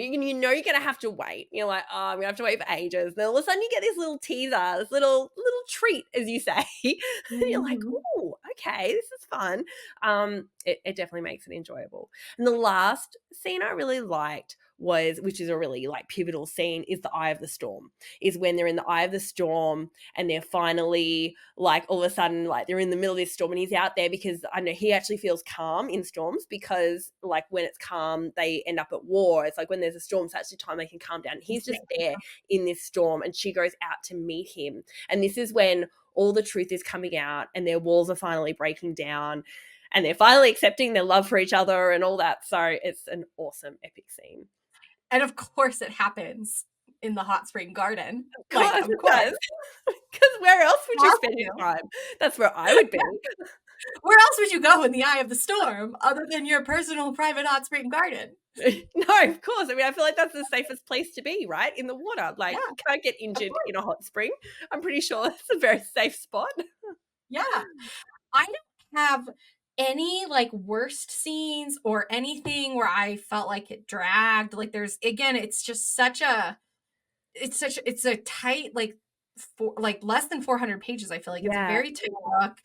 you're gonna have to wait. You're like, oh, I'm gonna have to wait for ages. Then all of a sudden you get this little teaser, this little treat, as you say. And you're like, Mhm. oh, okay, this is fun. It definitely makes it enjoyable. And the last scene I really liked was, which is a really like pivotal scene, is the Eye of the Storm. Is when they're in the Eye of the Storm and they're finally like all of a sudden like they're in the middle of this storm and he's out there because I know he actually feels calm in storms because like when it's calm they end up at war. It's like when there's a storm it's actually time they can calm down. He's just there in this storm and she goes out to meet him and this is when all the truth is coming out and their walls are finally breaking down and they're finally accepting their love for each other and all that. So it's an awesome epic scene. And of course it happens in the hot spring garden. Of Like, course of it course. does. Because where else would you Has spend your to. time? That's where I would be. Where else would you go in the eye of the storm other than your personal private hot spring garden? No, of course. I mean, I feel like that's the safest place to be, right? In the water. Yeah, Like, you can't get of injured course. in a hot spring. I'm pretty sure it's a very safe spot. Yeah. I don't have any like worst scenes or anything where I felt like it dragged. Like there's again, it's just it's a tight like like less than 400 pages. I feel like it's a Yeah. very tight book.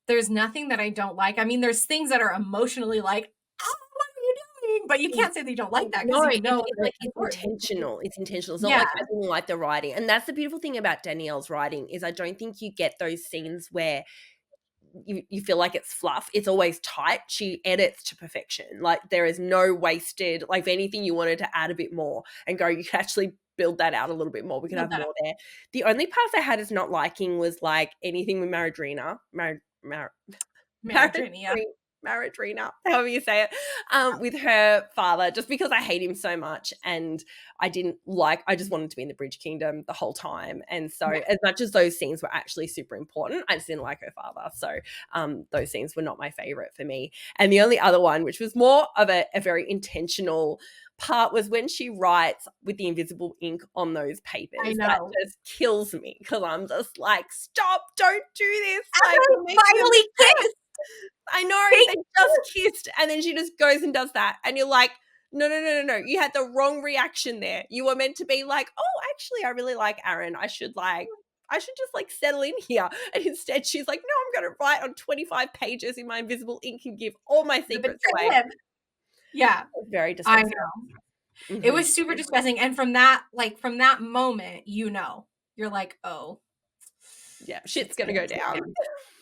There's nothing that I don't like. I mean, there's things that are emotionally like, oh, what are you doing? But you can't say that you don't like that because No, you know it's that like it's it's important. intentional. It's intentional. It's not Yeah. like I didn't like the writing. And that's the beautiful thing about Danielle's writing is I don't think you get those scenes where you feel like it's fluff. It's always tight. She edits to perfection. Like there is no wasted, like if anything you wanted to add a bit more and go, you can actually build that out a little bit more. We could have more there. The only parts I had as not liking was like anything with Maradrina, Maradrina. Maradrina, however you say it, with her father, just because I hate him so much and I just wanted to be in the Bridge Kingdom the whole time. And so Yeah. as much as those scenes were actually super important, I just didn't like her father. So those scenes were not my favorite for me. And the only other one, which was more of a very intentional part, was when she writes with the invisible ink on those papers. I That know. just kills me because I'm just like, stop, don't do this. And Like, they finally kissed. I know They they just kissed and then she just goes and does that. And you're like, no. You had the wrong reaction there. You were meant to be like, oh, actually, I really like Aaron. I should just like settle in here. And instead she's like, no, I'm going to write on 25 pages in my invisible ink and give all my secrets away. Yeah. Very I distressing. know. Mhm. It was super distressing. And from that moment, you're like, oh. Yeah, shit's going to go down.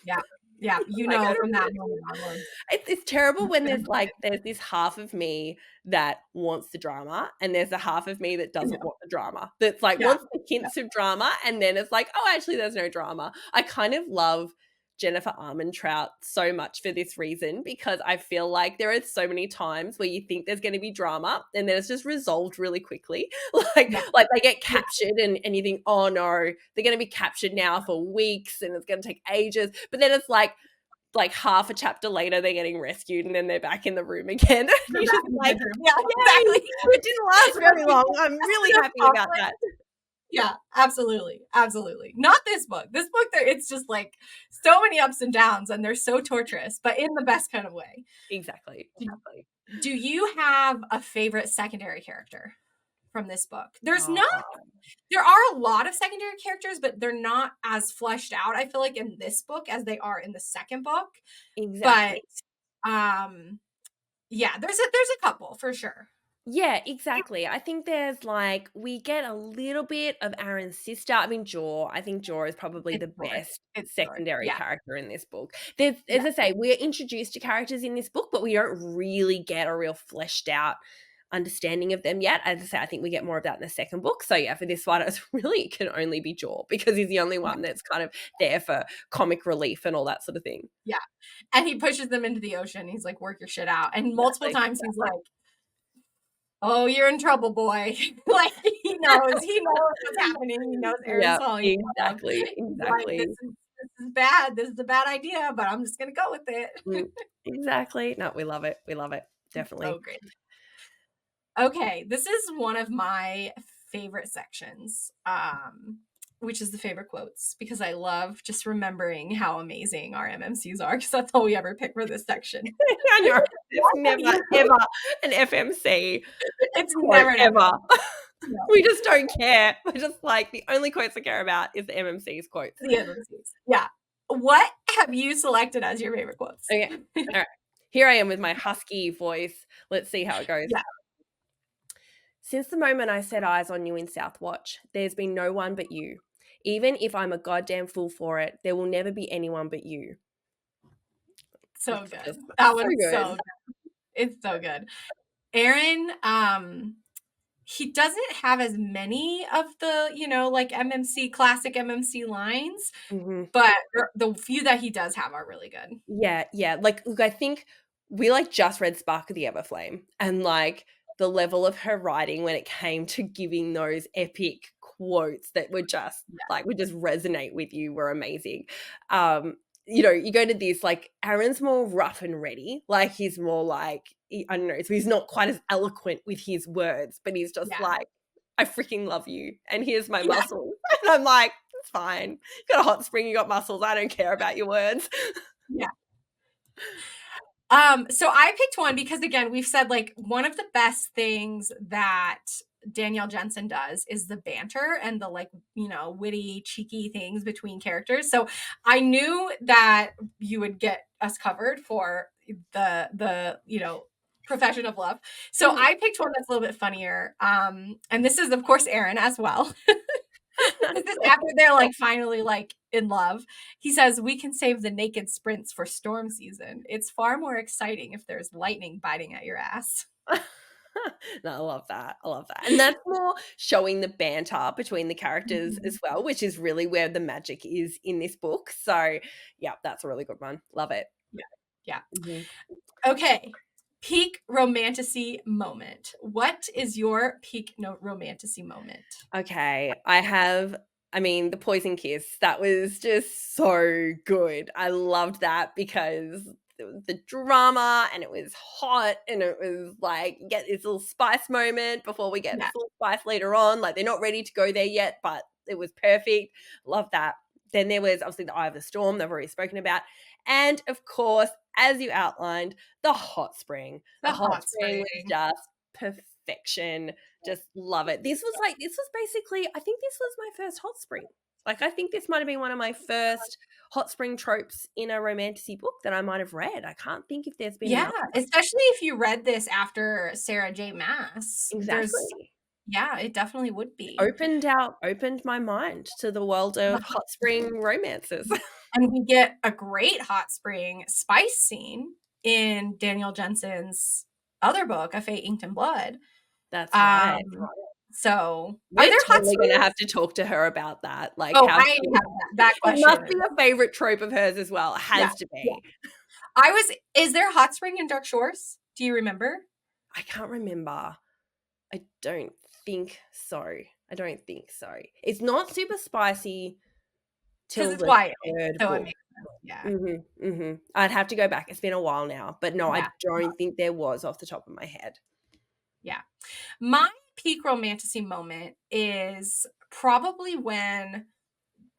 Yeah. Yeah. You know, from that moment onwards. It's terrible when there's this half of me that wants the drama and there's a half of me that doesn't want the drama. That's like Yeah. wants the hints of drama and then it's like, oh, actually there's no drama. I kind of love Jennifer Armentrout so much for this reason because I feel like there are so many times where you think there's going to be drama and then it's just resolved really quickly. Like they get captured and you think, oh no, they're going to be captured now for weeks and it's going to take ages. But then it's like half a chapter later they're getting rescued and then they're back in the room again. You're just like, yeah, exactly. it didn't last very long. I'm really happy about that. Yeah, absolutely. Absolutely. Not this book. This book, it's just like so many ups and downs, and they're so torturous, but in the best kind of way. Exactly. Do, do you have a favorite secondary character from this book? Oh, There are a lot of secondary characters, but they're not as fleshed out, I feel like, in this book as they are in the second book. But exactly. um yeah, there's a couple for sure. Yeah, exactly. I think there's like we get a little bit of Aaron's sister. I mean, Jaw. I think Jaw is probably It's the George. best It's George. secondary Yeah. character in this book. There's, Yeah. as I say, we're introduced to characters in this book, but we don't really get a real fleshed out understanding of them yet. As I say, I think we get more of that in the second book. So yeah, for this one, it's really it can only be Jaw because he's the only Yeah. one that's kind of there for comic relief and all that sort of thing. Yeah. And he pushes them into the ocean. He's like, work your shit out. And multiple Exactly. times he's like, oh, you're in trouble, boy. Like he knows what's happening. He knows Aaron's Yeah, falling in love. exactly, He's like, exactly. this is bad. This is a bad idea, but I'm just gonna go with it. Mm, exactly. No, we love it. We love it. So Definitely. great. Okay, this is one of my favorite sections, which is the favorite quotes, because I love just remembering how amazing our MMCs are, because that's all we ever pick for this section. I know. It's What have never you ever an FMC It's quote never an ever. No. We just don't care. We're just like the only quotes I care about is the MMC's quotes. The MMCs. Yeah. What have you selected as your favorite quotes? Okay. All right. Here I am with my husky voice. Let's see how it goes. Yeah. Since the moment I set eyes on you in Southwatch, there's been no one but you. Even if I'm a goddamn fool for it, there will never be anyone but you. So It's good. just That so one's so good. good. It's so good. Aaron, he doesn't have as many of the, like MMC, classic MMC lines, Mhm. but the few that he does have are really good. Yeah, yeah. Like, look, I think we like just read Spark of the Everflame, and like the level of her writing when it came to giving those epic quotes that were just like would just resonate with you were amazing. You go to this like Aaron's more rough and ready, like he's more like I don't know, so he's not quite as eloquent with his words, but he's just Yeah. like, I freaking love you, and here's my Yeah. muscles, and I'm like, it's fine. You got a hot spring, you got muscles. I don't care about your words. Yeah. So I picked one because again, we've said like one of the best things that Danielle Jensen does is the banter and the like, witty, cheeky things between characters. So I knew that you would get us covered for the profession of love. So Mhm. I picked one that's a little bit funnier. And this is of course Aaron as well. This is after they're like finally like in love. He says, "We can save the naked sprints for storm season. It's far more exciting if there's lightning biting at your ass." No, I love that. I love that. And that's more showing the banter between the characters Mhm. as well, which is really where the magic is in this book. So, yeah, that's a really good one. Love it. Yeah. Yeah. Mhm. Okay. Peak romantasy moment. What is your peak romantasy moment? Okay, I mean, the poison kiss, that was just so good. I loved that because there was the drama and it was hot and it was like you get this little spice moment before we get Yeah. this little spice later on. Like they're not ready to go there yet, but it was perfect. Love that. Then there was obviously the Eye of the Storm, they've already spoken about. And of course, as you outlined, the hot spring. The The hot hot spring was spring. just perfection. Just love it. This was basically, I think this was my first hot spring. Like I think this might have been one of my first hot spring tropes in a romantasy book that I might have read. I can't think if there's been Yeah, another. especially if you read this after Sarah J. Maas. Exactly. Yeah, it definitely would be. Opened my mind to the world The of hot hot spring romances. And we get a great hot spring spice scene in Danielle Jensen's other book, A Fate Inked in Blood. That's right. Um, so are We're there hot totally gonna springs? have to talk to her about that. Like Oh, how I have that it must be question. a favorite trope of hers as well. It Yeah, has to yeah. be. Is there hot spring in Dark Shores? Do you remember? I can't remember. I don't think so. I don't think so. It's not super spicy Because till it's the YA, third so it book. makes sense. Yeah. I'd have to go back. It's been a while now, but no, I Yeah. don't think there was off the top of my head. Yeah. My peak romantasy moment is probably when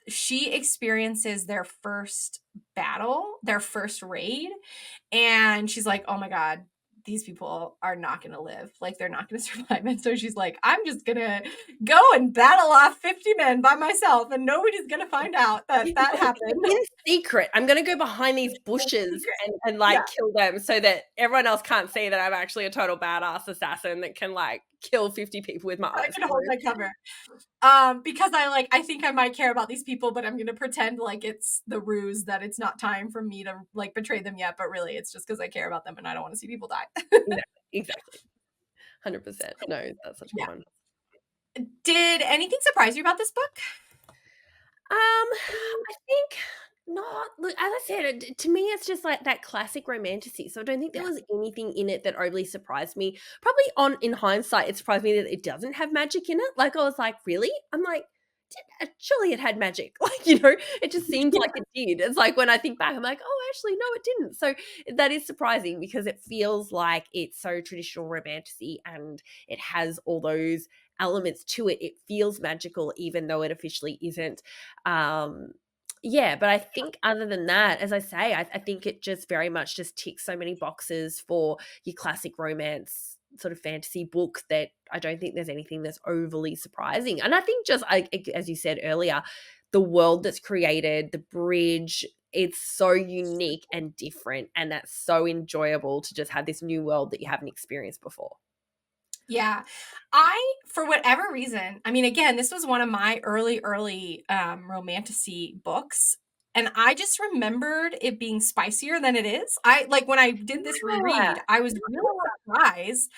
she experiences their first battle, their first raid, and she's like, oh my God, these people are not going to live. Like, they're not going to survive. And so she's like, I'm just going to go and battle off 50 men by myself, and nobody's going to find out that that happened. In secret, I'm going to go behind these bushes and like kill them so that everyone else can't see that I'm actually a total badass assassin that can like kill 50 people with my I eyes can hold my cover. Because I think I might care about these people, but I'm gonna pretend like it's the ruse, that it's not time for me to like betray them yet, but really it's just because I care about them and I don't want to see people die. Exactly. 100%. No, that's such a good one. Did anything surprise you about this book? I think not. Look, as I said, to me, it's just like that classic romantasy. So I don't think there was anything in it that overly surprised me. Probably in hindsight, it surprised me that it doesn't have magic in it. Like I was like, really? I'm like, surely it had magic. Like, it just seems like it did. It's like when I think back, I'm like, oh, actually, no, it didn't. So that is surprising because it feels like it's so traditional romantasy and it has all those elements to it. It feels magical, even though it officially isn't. Yeah, but I think other than that, as I say, I think it just very much just ticks so many boxes for your classic romance sort of fantasy book that I don't think there's anything that's overly surprising. And I think just as you said earlier, the world that's created, the bridge, it's so unique and different, and that's so enjoyable to just have this new world that you haven't experienced before. Yeah. For whatever reason, I mean, again, this was one of my early romantasy books. And I just remembered it being spicier than it is. When I did this reread, I was really surprised.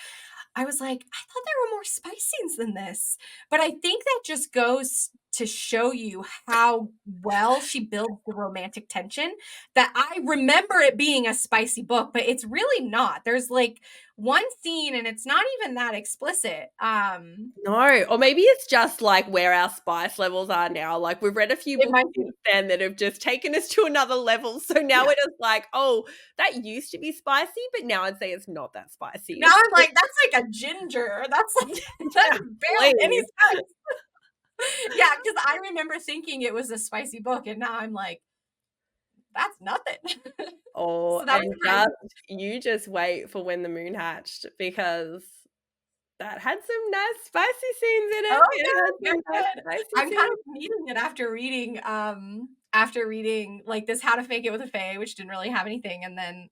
I was like, I thought there were more spice scenes than this. But I think that just goes to show you how well she builds the romantic tension, that I remember it being a spicy book, but it's really not. There's like one scene and it's not even that explicit. No, or maybe it's just like where our spice levels are now. Like we've read a few books since then that have just taken us to another level. So now we're just like, oh, that used to be spicy, but now I'd say it's not that spicy. Now I'm like, that's like a ginger. That's like that's barely any spice. Yeah, because I remember thinking it was a spicy book, and now I'm like, that's nothing. Oh, So that was you just wait for When the Moon Hatched because that had some nice spicy scenes in it. Oh, good. I'm kind Scenes. of needing it after reading like this How to Fake It with a Fae, which didn't really have anything, and then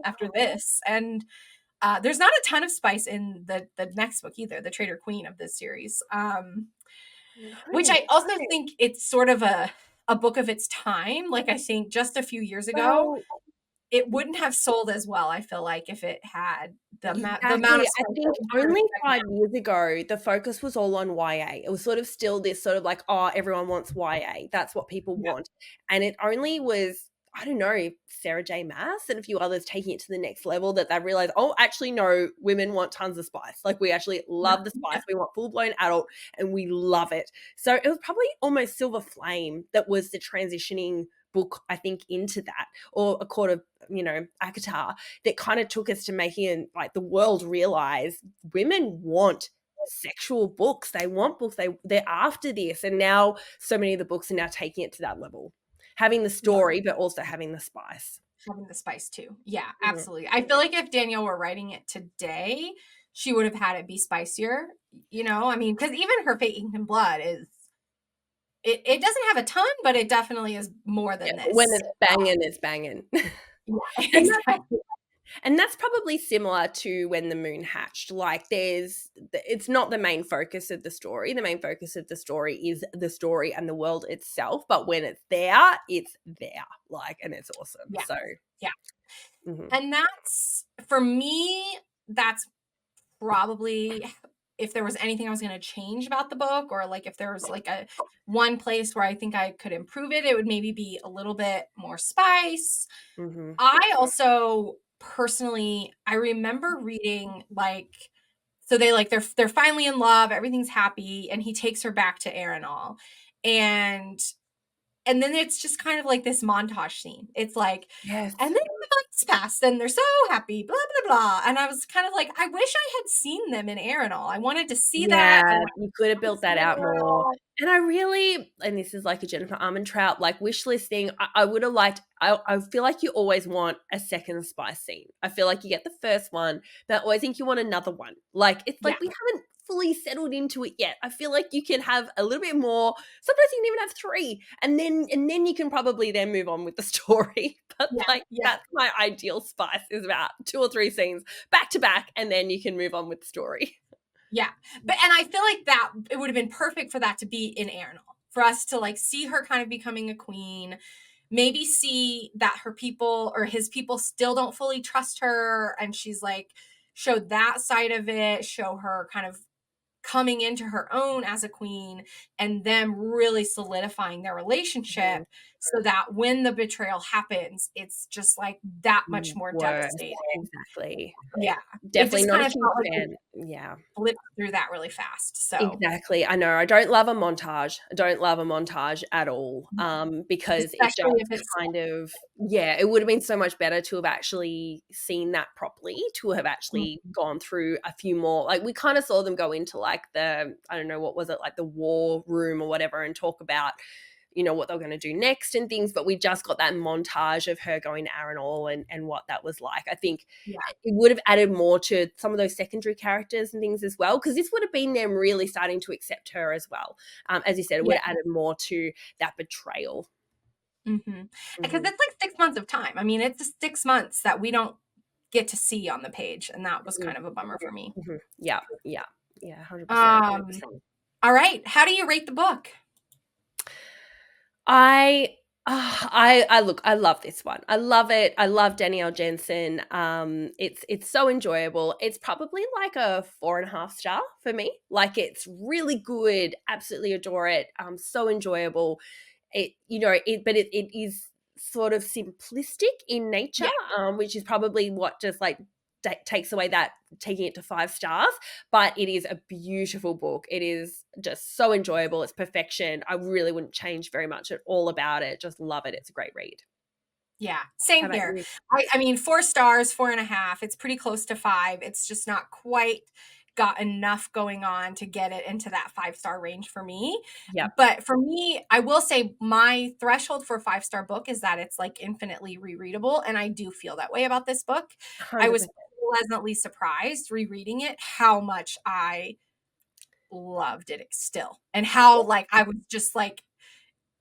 after this. And there's not a ton of spice in the next book either, the Traitor Queen of this series. Which I also think it's sort of a book of its time. Like, I think just a few years ago, it wouldn't have sold as well, I feel like, if it had the amount of I think only 5 years ago, the focus was all on YA. It was sort of still this sort of like, oh, everyone wants YA. That's what people want. And it only was, I don't know, Sarah J. Maas and a few others taking it to the next level that they realized, oh, actually, no, women want tons of spice. Like, we actually love the spice. We want full-blown adult, and we love it. So it was probably almost Silver Flame that was the transitioning book, I think, into that, or A Court of, ACOTAR, that kind of took us to making like the world realize women want sexual books. They want books. They're after this. And now so many of the books are now taking it to that level. Having the story, but also having the spice. Having the spice too. Yeah, absolutely. I feel like if Danielle were writing it today, she would have had it be spicier. I mean, because even her Fate Ink and Blood is, it doesn't have a ton, but it definitely is more than this. When it's banging, it's banging. Yeah, exactly. And that's probably similar to When the Moon Hatched. Like it's not the main focus of the story. The main focus of the story is the story and the world itself. But when it's there, like, and it's awesome. Yeah. So, yeah. And for me, that's probably, if there was anything I was going to change about the book, or like if there was like one place where I think I could improve it, it would maybe be a little bit more spice. I also personally, I remember reading so they're finally in love, everything's happy, and he takes her back to Arenal, and and then it's just kind of like this montage scene. It's like, Yes. and then the months passed and they're so happy, blah, blah, blah. And I was kind of like, I wish I had seen them in Arenal. I wanted to see that. Yeah, I wanted you could have to built see that out more. Arenal. And I really, and this is like a Jennifer Armentrout, like wish listing, I would have liked, I feel like you always want a second spice scene. I feel like you get the first one, but I always think you want another one. Like, it's Yeah. like we haven't fully settled into it yet. I feel like you can have a little bit more. Sometimes you can even have three, and then you can probably then move on with the story. But Yeah. like Yeah. that's my ideal spice is about 2 or 3 scenes back to back, and then you can move on with the story. Yeah. And I feel like that it would have been perfect for that to be in Arenal, for us to like see her kind of becoming a queen, maybe see that her people or his people still don't fully trust her. And she's like, show that side of it, show her kind of coming into her own as a queen, and them really solidifying their relationship Mhm. so that when the betrayal happens, it's just like that much more Worse. devastating. Exactly. Yeah. It Definitely just not kind a of huge felt like they fan. Yeah. flipped through that really fast. So, Exactly. I know. I don't love a montage. I don't love a montage at all. Because it especially just if it's kind of, yeah, it would have been so much better to have actually seen that properly, to have actually gone through a few more. Like we kind of saw them go into like the, I don't know, what was it, like the war room or whatever, and talk about, what they're going to do next and things. But we just got that montage of her going to Arenal and what that was like. I think yeah, it would have added more to some of those secondary characters and things as well, because this would have been them really starting to accept her as well. As you said, it would yeah. have added more to that betrayal. Because Mhm. it's like 6 months of time. I mean, it's just 6 months that we don't get to see on the page, and that was Mhm. kind of a bummer for me. Mhm. Yeah, yeah, yeah, 100%. Um, all right. How do you rate the book? I I look, I love this one. I love it. I love Danielle Jensen. It's so enjoyable. It's probably like a 4.5 star for me. Like it's really good. Absolutely adore it. So enjoyable. It is sort of simplistic in nature, Yeah, which is probably what just like takes away that taking it to 5 stars. But it is a beautiful book. It is just so enjoyable. It's perfection. I really wouldn't change very much at all about it. Just love it. It's a great read. yeah. How Same about here. you? I mean, 4 stars, 4.5. It's pretty close to 5. It's just not quite got enough going on to get it into that 5 star range for me. Yep. But for me, I will say my threshold for a 5 star book is that it's like infinitely rereadable. And I do feel that way about this book. I was 100%. pleasantly surprised rereading it how much I loved it still, and how like I was just like,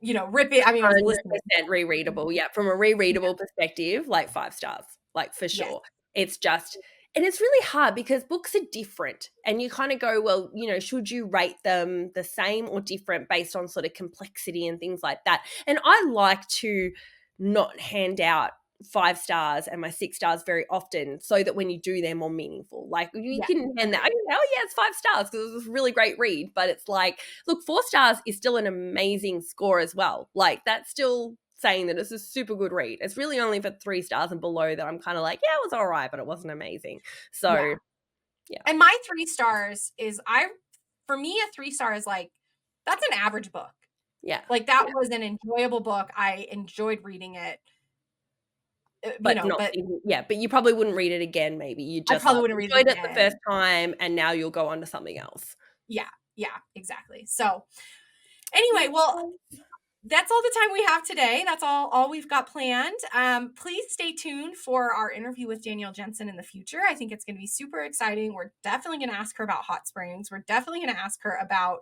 ripping. I mean, I was listening. 100% rereadable. Yeah, from a rereadable perspective, like 5 stars, like for Yes. sure. It's just, and it's really hard because books are different and you kind of go, well, should you rate them the same or different based on sort of complexity and things like that? And I like to not hand out 5 stars and my 6 stars very often, so that when you do, they're more meaningful. Like you Yeah. can hand that, I can say, oh yeah, it's 5 stars because it was a really great read. But it's like, look, 4 stars is still an amazing score as well. Like that's still saying that it's a super good read. It's really only for 3 stars and below that I'm kind of like, yeah, it was all right, but it wasn't amazing. Yeah. So yeah, And my 3 stars is for me, a 3 star is like, that's an average book. yeah, Like that yeah. was an enjoyable book. I enjoyed reading it, But not, but yeah, but you probably wouldn't read it again. Maybe you I just like probably wouldn't read it enjoyed it the again. first time, and now you'll go on to something else. Yeah. Yeah, exactly. So anyway, well, that's all the time we have today. That's all we've got planned. Please stay tuned for our interview with Danielle Jensen in the future. I think it's going to be super exciting. We're definitely going to ask her about hot springs. We're definitely going to ask her about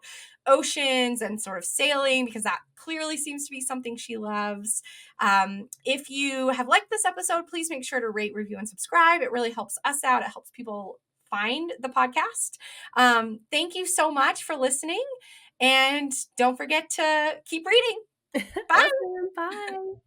oceans and sort of sailing, because that clearly seems to be something she loves. If you have liked this episode, please make sure to rate, review, and subscribe. It really helps us out. It helps people find the podcast. Thank you so much for listening. And don't forget to keep reading. Bye. Awesome. Bye.